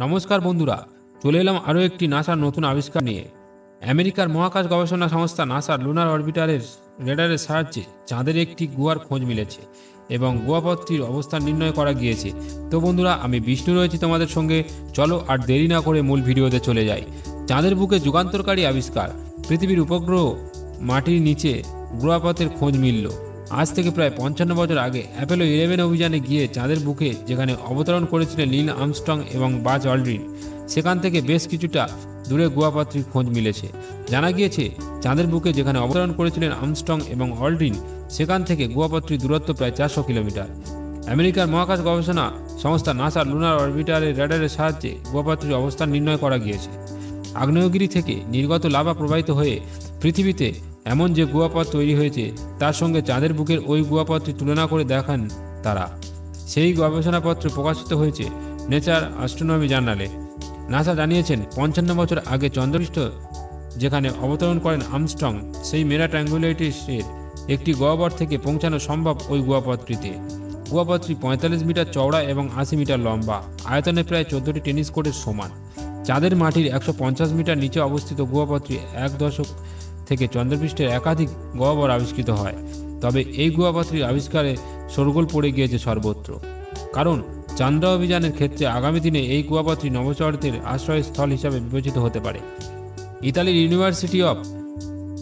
নমস্কার বন্ধুরা, চলে এলাম আরও একটি নাসার নতুন আবিষ্কার নিয়ে। আমেরিকার মহাকাশ গবেষণা সংস্থা নাসার লুনার অরবিটারের রেডারের সাহায্যে চাঁদের একটি গুহার খোঁজ মিলেছে এবং গুহাপথটির অবস্থান নির্ণয় করা গিয়েছে। তো বন্ধুরা, আমি বিষ্ণু রয়েছি তোমাদের সঙ্গে। চলো আর দেরি না করে মূল ভিডিওতে চলে যাই। চাঁদের বুকে যুগান্তকারী আবিষ্কার, পৃথিবীর উপগ্রহ মাটির নিচে গুহাপথের খোঁজ মিলল। আজ থেকে প্রায় 55 বছর আগে অ্যাপোলো 11 অভিযানে গিয়ে চাঁদের বুকে যেখানে অবতরণ করেছিলেন নীল আর্মস্ট্রং এবং বাজ অল্ড্রিন, সেখান থেকে বেশ কিছুটা দূরে গুহাপথটির খোঁজ মিলেছে। জানা গিয়েছে, চাঁদের বুকে যেখানে অবতরণ করেছিলেন আর্মস্ট্রং এবং অল্ড্রিন, সেখান থেকে গুহাপথটির দূরত্ব প্রায় 400 কিলোমিটার। আমেরিকার মহাকাশ গবেষণা সংস্থা নাসার লুনার অরবিটারের রেডারের সাহায্যে গুহাপথটির অবস্থান নির্ণয় করা গিয়েছে। আগ্নেয়গিরি থেকে নির্গত লাভা প্রবাহিত হয়ে পৃথিবীতে এমন যে গুহাপথ তৈরি হয়েছে, তার সঙ্গে চাঁদের বুকের ওই গুহাপথটি তুলনা করে দেখান তারা। সেই গবেষণাপত্র প্রকাশিত হয়েছে নেচার অ্যাস্ট্রোনমি জার্নালে। নাসা জানিয়েছেন, 55 বছর আগে চন্দ্রপৃষ্ঠ যেখানে অবতরণ করেন আর্মস্ট্রং, সেই মেরা ট্রাঙ্গুলেটিসের একটি গহ্বর থেকে পৌঁছানো সম্ভব ওই গুহাপথটিতে। গুহাপথটি 45 মিটার চওড়া এবং 80 মিটার লম্বা, আয়তনে প্রায় 14টি টেনিস কোর্টের সমান। চাঁদের মাটির 150 মিটার নিচে অবস্থিত গুহাপথটি 1 দশক থেকে চন্দ্রপৃষ্ঠের একাধিক গহ্বর আবিষ্কৃত হয়। তবে এই গুহাপথটির আবিষ্কারে শোরগোল পড়ে গিয়েছে সর্বত্র, কারণ চন্দ্র অভিযানের ক্ষেত্রে আগামী দিনে এই গুহাপথটি নভোচারীদের আশ্রয়স্থল হিসাবে বিবেচিত হতে পারে। ইতালির ইউনিভার্সিটি অফ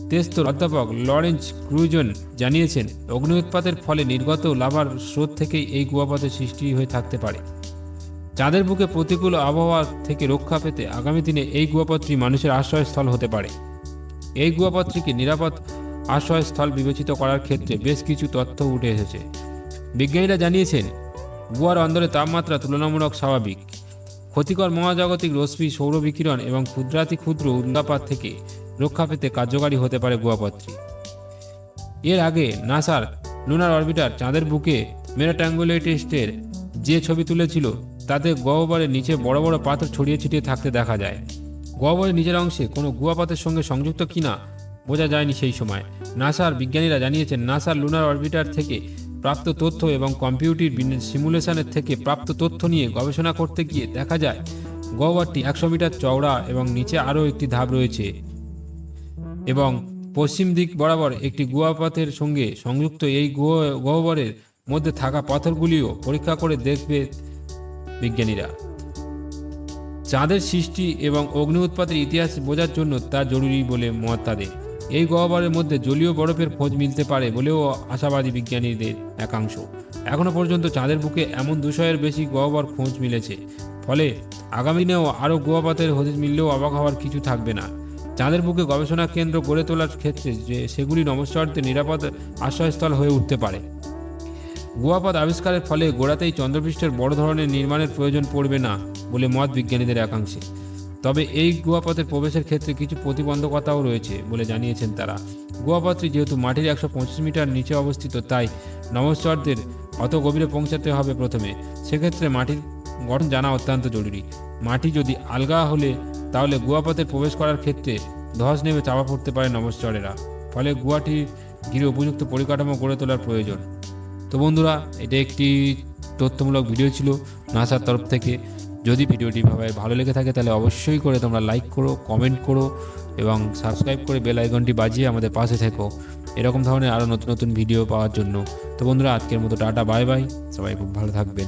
তেস্তোর অধ্যাপক লরেঞ্জ ক্রুজন জানিয়েছেন, অগ্নি উৎপাতের ফলে নির্গত লাভার স্রোত থেকেই এই গুহাপথের সৃষ্টি হয়ে থাকতে পারে। চাঁদের বুকে প্রতিকূল আবহাওয়া থেকে রক্ষা পেতে আগামী দিনে এই গুহাপথটি মানুষের আশ্রয়স্থল হতে পারে। এই গুহাপথটিকে নিরাপদ আশ্রয়স্থল বিবেচিত করার ক্ষেত্রে বেশ কিছু তথ্য উঠে এসেছে। বিজ্ঞানীরা জানিয়েছেন, গুহার অন্দরে তাপমাত্রা তুলনামূলক স্বাভাবিক। ক্ষতিকর মহাজাগতিক রশ্মি, সৌর বিকিরণ এবং ক্ষুদ্রাতি ক্ষুদ্র উল্কাপাত থেকে রক্ষা পেতে কার্যকারী হতে পারে গুহাপথটি। এর আগে নাসার লুনার অরবিটার চাঁদের বুকে মেরা ট্রাঙ্গুলেটিসের যে ছবি তুলেছিল, তাতে গহ্বরের নিচে বড় বড় পাথর ছড়িয়ে ছিটিয়ে থাকতে দেখা যায়। গহ্বরের নিচের অংশে কোনো গুহাপথের সঙ্গে সংযুক্ত কিনা বোঝা যায়নি সেই সময়। নাসার বিজ্ঞানীরা জানিয়েছেন, নাসার লুনার অরবিটার থেকে প্রাপ্ত তথ্য এবং কম্পিউটার সিমুলেশনের থেকে প্রাপ্ত তথ্য নিয়ে গবেষণা করতে গিয়ে দেখা যায়, গহ্বরটি 100 মিটার চওড়া এবং নিচে আরও একটি ধাপ রয়েছে এবং পশ্চিম দিক বরাবর একটি গুহাপথের সঙ্গে সংযুক্ত। এই গহ্বরের মধ্যে থাকা পাথরগুলিও পরীক্ষা করে দেখবে বিজ্ঞানীরা। চাঁদের সৃষ্টি এবং অগ্নি উৎপাতের ইতিহাস বোঝার জন্য তা জরুরি বলে মত তাদের। এই গহ্বরের মধ্যে জলীয় বরফের খোঁজ মিলতে পারে বলেও আশাবাদী বিজ্ঞানীদের একাংশ। এখনও পর্যন্ত চাঁদের বুকে এমন 200-এর বেশি গহ্বর খোঁজ মিলেছে, ফলে আগামী দিনেও আরও গুহাপথের হদিশ মিললেও অবাক হওয়ার কিছু থাকবে না। চাঁদের বুকে গবেষণা কেন্দ্র গড়ে তোলার ক্ষেত্রে সেগুলি নভোচারীদের নিরাপদ আশ্রয়স্থল হয়ে উঠতে পারে। গুহাপথ আবিষ্কারের ফলে গোড়াতেই চন্দ্রপৃষ্ঠের বড় ধরনের নির্মাণের প্রয়োজন পড়বে না বলে মত বিজ্ঞানীদের একাংশে। তবে এই গুহাপথের প্রবেশের ক্ষেত্রে কিছু প্রতিবন্ধকতাও রয়েছে বলে জানিয়েছেন তারা। গুহাপথটি যেহেতু মাটির 125 মিটার নিচে অবস্থিত, তাই নভোচারীদের অত গভীরে পৌঁছাতে হবে প্রথমে। সেক্ষেত্রে মাটির গঠন জানা অত্যন্ত জরুরি। মাটি যদি আলগা হলে তাহলে গুহাপথে প্রবেশ করার ক্ষেত্রে ধস নেমে চাপা পড়তে পারে নভোচারীরা, ফলে গুহাটি ঘিরে উপযুক্ত পরিকাঠামো গড়ে তোলার প্রয়োজন। তো বন্ধুরা, এটা একটি তথ্যমূলক ভিডিও ছিল নাসার তরফ থেকে। যদি ভিডিওটি ভালো লেগে থাকে তাহলে অবশ্যই করে তোমরা লাইক করো, কমেন্ট করো এবং সাবস্ক্রাইব করে বেল আইকনটি বাজিয়ে আমাদের পাশে থেকো এরকম ধরনের আরও নতুন নতুন ভিডিও পাওয়ার জন্য। তো বন্ধুরা, আজকের মতো টাটা, বাই বাই, সবাই খুব ভালো থাকবেন।